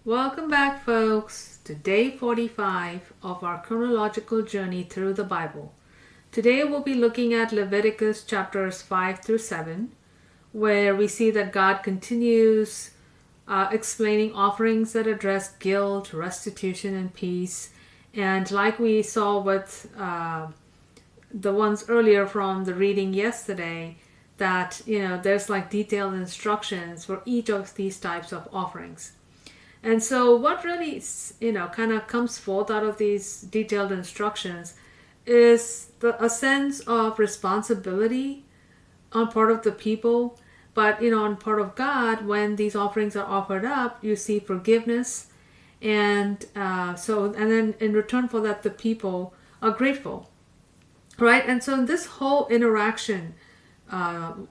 Welcome back, folks, to day 45 of our chronological journey through the Bible. Today we'll be looking at Leviticus chapters 5 through 7, where we see that God continues explaining offerings that address guilt, restitution, and peace. And like we saw with the ones earlier from the reading yesterday, that there's like detailed instructions for each of these types of offerings. And so what really, kind of comes forth out of these detailed instructions is a sense of responsibility on part of the people, but, on part of God. When these offerings are offered up, you see forgiveness. And then in return for that, the people are grateful, right? And so in this whole interaction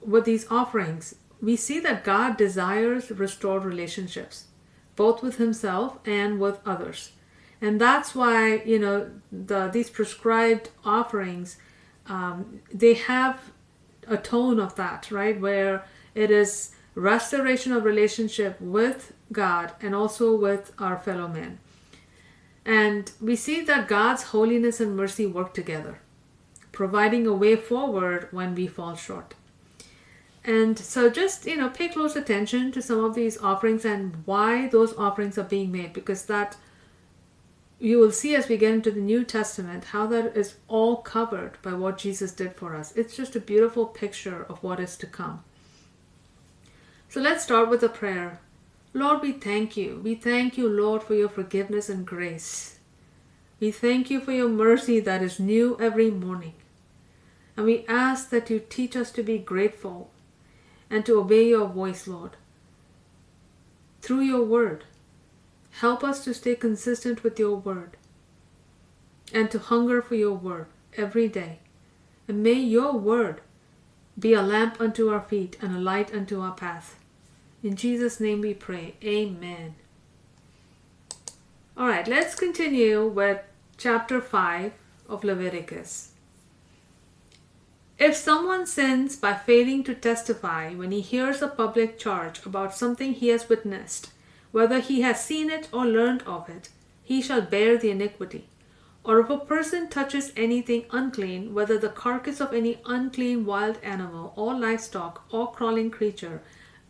with these offerings, we see that God desires restored relationships, both with himself and with others. And that's why, these prescribed offerings, they have a tone of that, right? Where it is restoration of relationship with God and also with our fellow men. And we see that God's holiness and mercy work together, providing a way forward when we fall short. And so just, pay close attention to some of these offerings and why those offerings are being made, because that you will see as we get into the New Testament how that is all covered by what Jesus did for us. It's just a beautiful picture of what is to come. So let's start with a prayer. Lord, we thank you. We thank you, Lord, for your forgiveness and grace. We thank you for your mercy that is new every morning. And we ask that you teach us to be grateful and to obey your voice, Lord, through your word. Help us to stay consistent with your word and to hunger for your word every day. And may your word be a lamp unto our feet and a light unto our path. In Jesus' name we pray. Amen. All right, let's continue with chapter 5 of Leviticus. If someone sins by failing to testify when he hears a public charge about something he has witnessed, whether he has seen it or learned of it, he shall bear the iniquity. Or if a person touches anything unclean, whether the carcass of any unclean wild animal or livestock or crawling creature,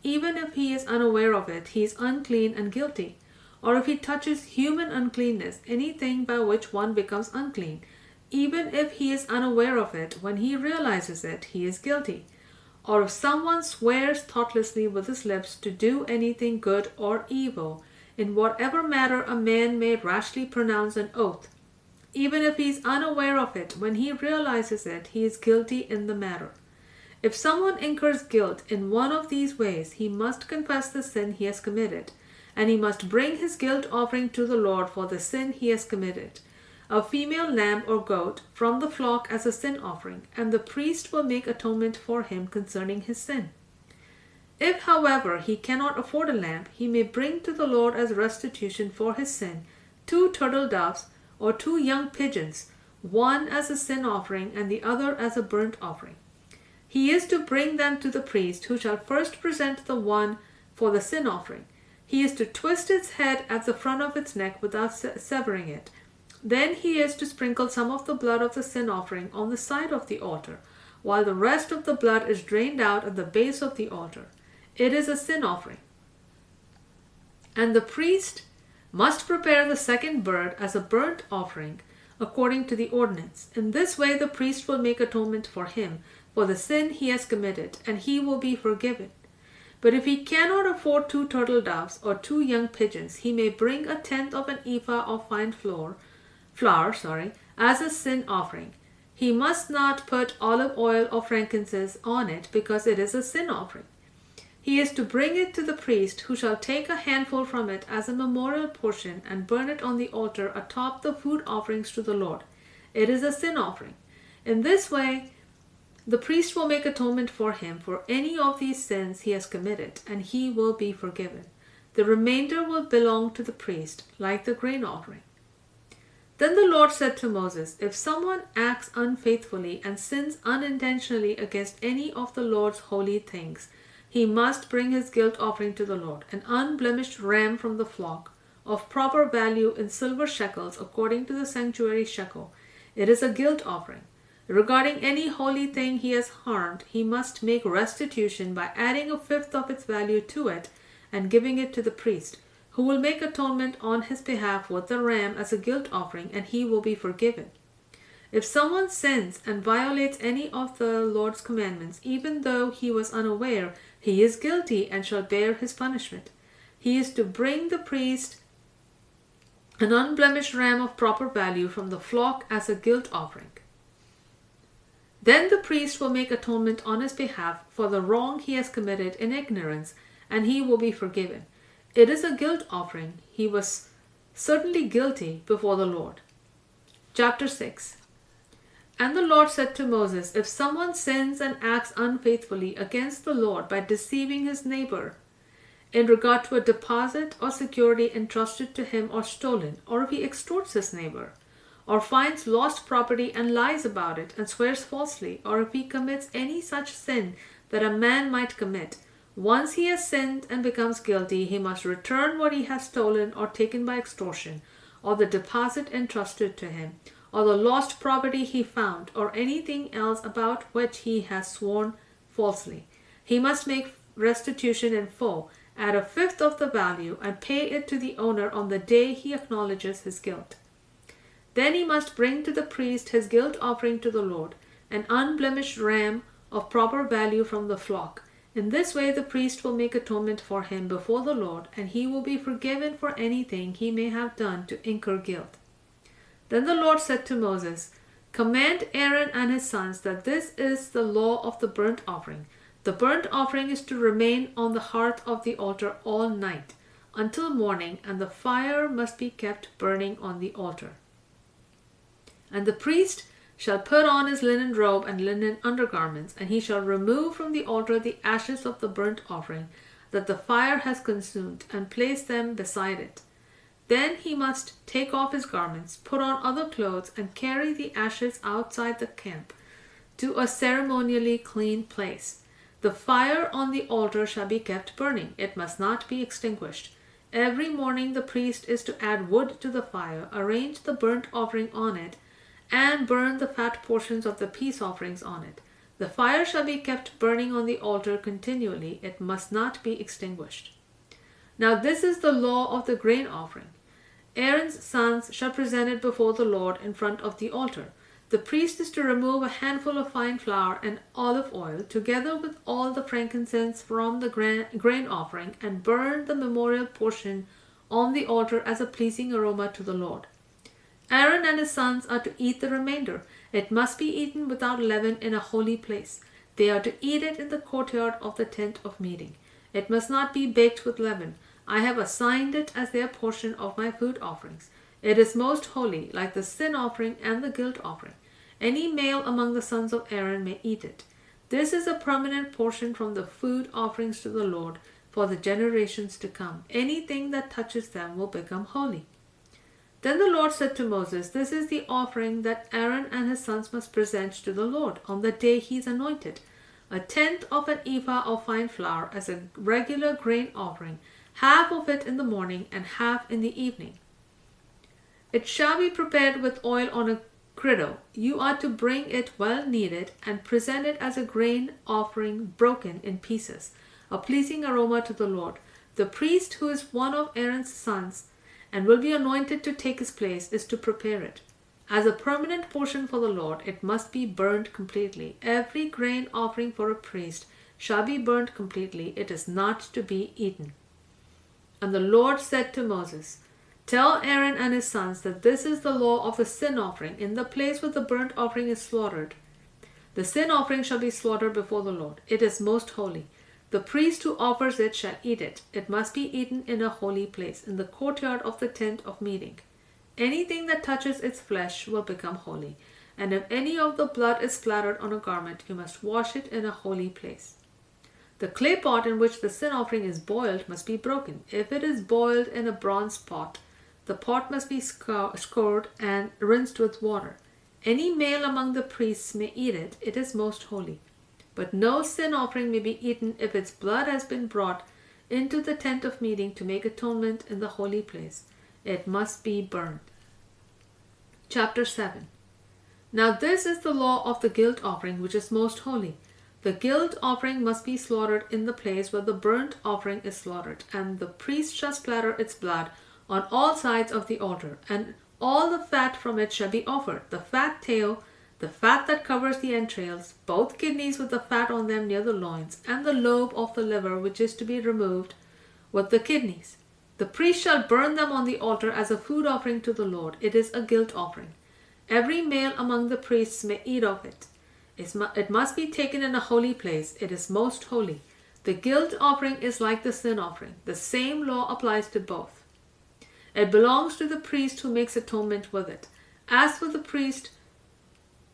even if he is unaware of it, he is unclean and guilty. Or if he touches human uncleanness, anything by which one becomes unclean, even if he is unaware of it, when he realizes it, he is guilty. Or if someone swears thoughtlessly with his lips to do anything good or evil, in whatever matter a man may rashly pronounce an oath, even if he is unaware of it, when he realizes it, he is guilty in the matter. If someone incurs guilt in one of these ways, he must confess the sin he has committed, and he must bring his guilt offering to the Lord for the sin he has committed, a female lamb or goat from the flock as a sin offering, and the priest will make atonement for him concerning his sin. If, however, he cannot afford a lamb, he may bring to the Lord as restitution for his sin 2 turtle doves or 2 young pigeons, one as a sin offering and the other as a burnt offering. He is to bring them to the priest, who shall first present the one for the sin offering. He is to twist its head at the front of its neck without severing it. Then he is to sprinkle some of the blood of the sin offering on the side of the altar, while the rest of the blood is drained out at the base of the altar. It is a sin offering. And the priest must prepare the second bird as a burnt offering, according to the ordinance. In this way the priest will make atonement for him for the sin he has committed, and he will be forgiven. But if he cannot afford 2 turtle doves or 2 young pigeons, he may bring 1/10 of an ephah of fine flour, as a sin offering. He must not put olive oil or frankincense on it, because it is a sin offering. He is to bring it to the priest, who shall take a handful from it as a memorial portion and burn it on the altar atop the food offerings to the Lord. It is a sin offering. In this way, the priest will make atonement for him for any of these sins he has committed, and he will be forgiven. The remainder will belong to the priest, like the grain offering. Then the Lord said to Moses, if someone acts unfaithfully and sins unintentionally against any of the Lord's holy things, he must bring his guilt offering to the Lord, an unblemished ram from the flock, of proper value in silver shekels according to the sanctuary shekel. It is a guilt offering. Regarding any holy thing he has harmed, he must make restitution by adding a fifth of its value to it and giving it to the priest, who will make atonement on his behalf with the ram as a guilt offering, and he will be forgiven. If someone sins and violates any of the Lord's commandments, even though he was unaware, he is guilty and shall bear his punishment. He is to bring the priest an unblemished ram of proper value from the flock as a guilt offering. Then the priest will make atonement on his behalf for the wrong he has committed in ignorance, and he will be forgiven. It is a guilt offering. He was certainly guilty before the Lord. Chapter 6. And the Lord said to Moses, if someone sins and acts unfaithfully against the Lord by deceiving his neighbor in regard to a deposit or security entrusted to him or stolen, or if he extorts his neighbor, or finds lost property and lies about it and swears falsely, or if he commits any such sin that a man might commit, once he has sinned and becomes guilty, he must return what he has stolen or taken by extortion, or the deposit entrusted to him, or the lost property he found, or anything else about which he has sworn falsely. He must make restitution in full, add a fifth of the value, and pay it to the owner on the day he acknowledges his guilt. Then he must bring to the priest his guilt offering to the Lord, an unblemished ram of proper value from the flock. In this way the priest will make atonement for him before the Lord, and he will be forgiven for anything he may have done to incur guilt. Then the Lord said to Moses, command Aaron and his sons that this is the law of the burnt offering. The burnt offering is to remain on the hearth of the altar all night, until morning, and the fire must be kept burning on the altar. And the priest shall put on his linen robe and linen undergarments, and he shall remove from the altar the ashes of the burnt offering that the fire has consumed, and place them beside it. Then he must take off his garments, put on other clothes, and carry the ashes outside the camp to a ceremonially clean place. The fire on the altar shall be kept burning. It must not be extinguished. Every morning the priest is to add wood to the fire, arrange the burnt offering on it, and burn the fat portions of the peace offerings on it. The fire shall be kept burning on the altar continually. It must not be extinguished. Now this is the law of the grain offering. Aaron's sons shall present it before the Lord in front of the altar. The priest is to remove a handful of fine flour and olive oil, together with all the frankincense from the grain offering, and burn the memorial portion on the altar as a pleasing aroma to the Lord. Aaron and his sons are to eat the remainder. It must be eaten without leaven in a holy place. They are to eat it in the courtyard of the tent of meeting. It must not be baked with leaven. I have assigned it as their portion of my food offerings. It is most holy, like the sin offering and the guilt offering. Any male among the sons of Aaron may eat it. This is a permanent portion from the food offerings to the Lord for the generations to come. Anything that touches them will become holy. Then the Lord said to Moses, this is the offering that Aaron and his sons must present to the Lord on the day he is anointed. A tenth of an ephah of fine flour as a regular grain offering, half of it in the morning and half in the evening. It shall be prepared with oil on a griddle. You are to bring it well kneaded and present it as a grain offering broken in pieces, a pleasing aroma to the Lord. The priest, who is one of Aaron's sons and will be anointed to take his place, is to prepare it. As a permanent portion for the Lord, it must be burned completely. Every grain offering for a priest shall be burned completely. It is not to be eaten. And the Lord said to Moses, tell Aaron and his sons that this is the law of the sin offering in the place where the burnt offering is slaughtered. The sin offering shall be slaughtered before the Lord. It is most holy. The priest who offers it shall eat it. It must be eaten in a holy place, in the courtyard of the tent of meeting. Anything that touches its flesh will become holy. And if any of the blood is splattered on a garment, you must wash it in a holy place. The clay pot in which the sin offering is boiled must be broken. If it is boiled in a bronze pot, the pot must be scoured and rinsed with water. Any male among the priests may eat it. It is most holy. But no sin offering may be eaten if its blood has been brought into the tent of meeting to make atonement in the holy place. it must be burned. Chapter 7. Now this is the law of the guilt offering, which is most holy. The guilt offering must be slaughtered in the place where the burnt offering is slaughtered, and the priest shall splatter its blood on all sides of the altar, and all the fat from it shall be offered, the fat tail, the fat that covers the entrails, both kidneys with the fat on them near the loins, and the lobe of the liver which is to be removed with the kidneys. The priest shall burn them on the altar as a food offering to the Lord. It is a guilt offering. Every male among the priests may eat of it. It must be taken in a holy place. It is most holy. The guilt offering is like the sin offering. The same law applies to both. It belongs to the priest who makes atonement with it. As for the priest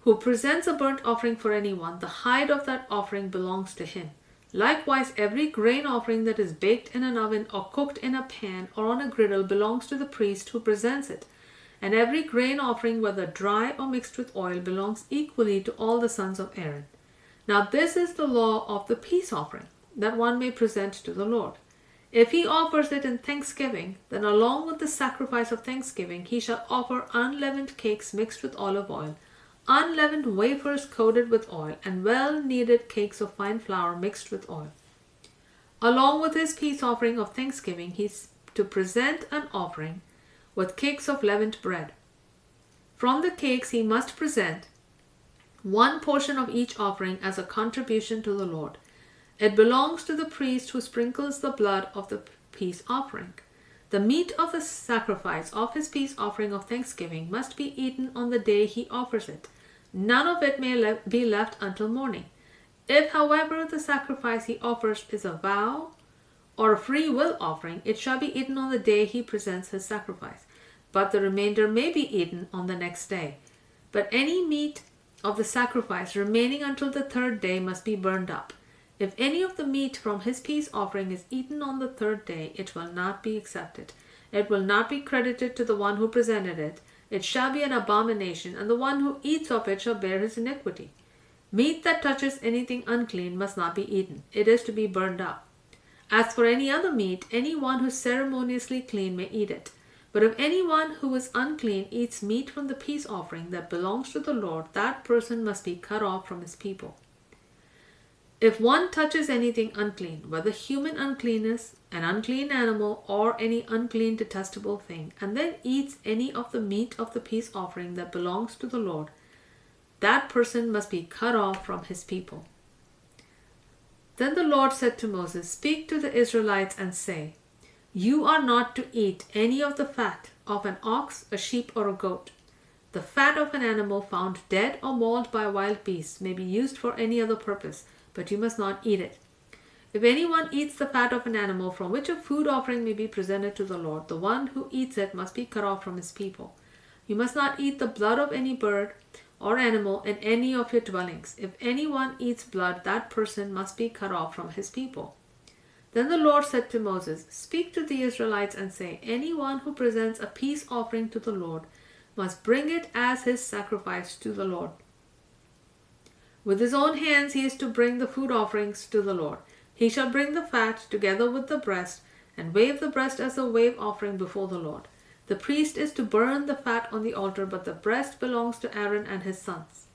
who presents a burnt offering for anyone, the hide of that offering belongs to him. Likewise, every grain offering that is baked in an oven or cooked in a pan or on a griddle belongs to the priest who presents it. And every grain offering, whether dry or mixed with oil, belongs equally to all the sons of Aaron. Now this is the law of the peace offering, that one may present to the Lord. If he offers it in thanksgiving, then along with the sacrifice of thanksgiving he shall offer unleavened cakes mixed with olive oil, unleavened wafers coated with oil, and well-kneaded cakes of fine flour mixed with oil. Along with his peace offering of thanksgiving he is to present an offering with cakes of leavened bread. From the cakes he must present one portion of each offering as a contribution to the Lord. It belongs to the priest who sprinkles the blood of the peace offering. The meat of the sacrifice of his peace offering of thanksgiving must be eaten on the day he offers it. None of it may be left until morning. If, however, the sacrifice he offers is a vow or a free will offering, it shall be eaten on the day he presents his sacrifice, but the remainder may be eaten on the next day. But any meat of the sacrifice remaining until the third day must be burned up. If any of the meat from his peace offering is eaten on the third day, it will not be accepted. It will not be credited to the one who presented it. It shall be an abomination, and the one who eats of it shall bear his iniquity. Meat that touches anything unclean must not be eaten. It is to be burned up. As for any other meat, any one who is ceremoniously clean may eat it. But if anyone who is unclean eats meat from the peace offering that belongs to the Lord, that person must be cut off from his people. If one touches anything unclean, whether human uncleanness, an unclean animal, or any unclean detestable thing, and then eats any of the meat of the peace offering that belongs to the Lord, that person must be cut off from his people. Then the Lord said to Moses, "Speak to the Israelites and say, you are not to eat any of the fat of an ox, a sheep, or a goat. The fat of an animal found dead or mauled by wild beasts may be used for any other purpose, but you must not eat it. If anyone eats the fat of an animal from which a food offering may be presented to the Lord, the one who eats it must be cut off from his people. You must not eat the blood of any bird or animal in any of your dwellings. If anyone eats blood, that person must be cut off from his people." Then the Lord said to Moses, "Speak to the Israelites and say, anyone who presents a peace offering to the Lord must bring it as his sacrifice to the Lord. With his own hands he is to bring the food offerings to the Lord. He shall bring the fat together with the breast and wave the breast as a wave offering before the Lord. The priest is to burn the fat on the altar, but the breast belongs to Aaron and his sons.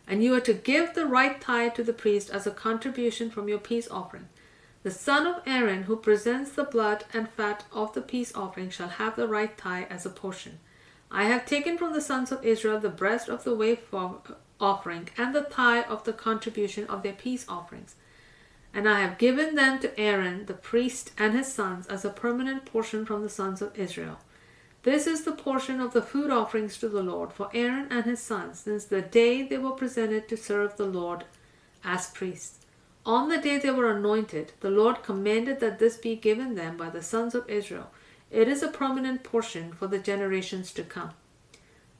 And you are to give the right thigh to the priest as a contribution from your peace offering. The son of Aaron who presents the blood and fat of the peace offering shall have the right thigh as a portion. I have taken from the sons of Israel the breast of the wave offering and the thigh of the contribution of their peace offerings. And I have given them to Aaron the priest and his sons as a permanent portion from the sons of Israel. This is the portion of the food offerings to the Lord for Aaron and his sons, since the day they were presented to serve the Lord as priests. On the day they were anointed, the Lord commanded that this be given them by the sons of Israel. It is a permanent portion for the generations to come.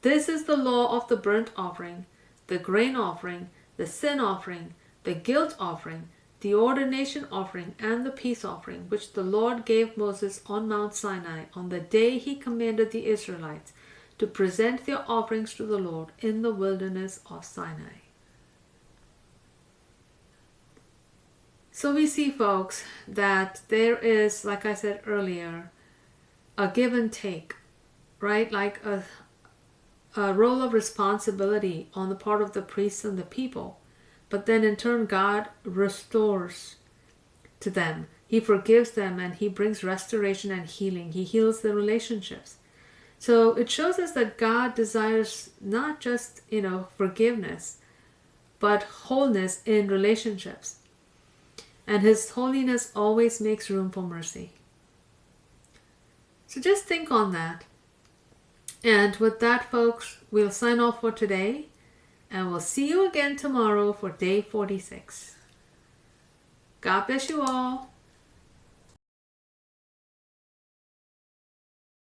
This is the law of the burnt offering, the grain offering, the sin offering, the guilt offering, the ordination offering, and the peace offering, which the Lord gave Moses on Mount Sinai on the day he commanded the Israelites to present their offerings to the Lord in the wilderness of Sinai. So we see, folks, that there is, like I said earlier, a give and take, right? Like a role of responsibility on the part of the priests and the people. But then in turn, God restores to them. He forgives them and He brings restoration and healing. He heals the relationships. So it shows us that God desires not just, forgiveness, but wholeness in relationships. And His holiness always makes room for mercy. So just think on that. And with that, folks, we'll sign off for today. And we'll see you again tomorrow for day 46. God bless you all.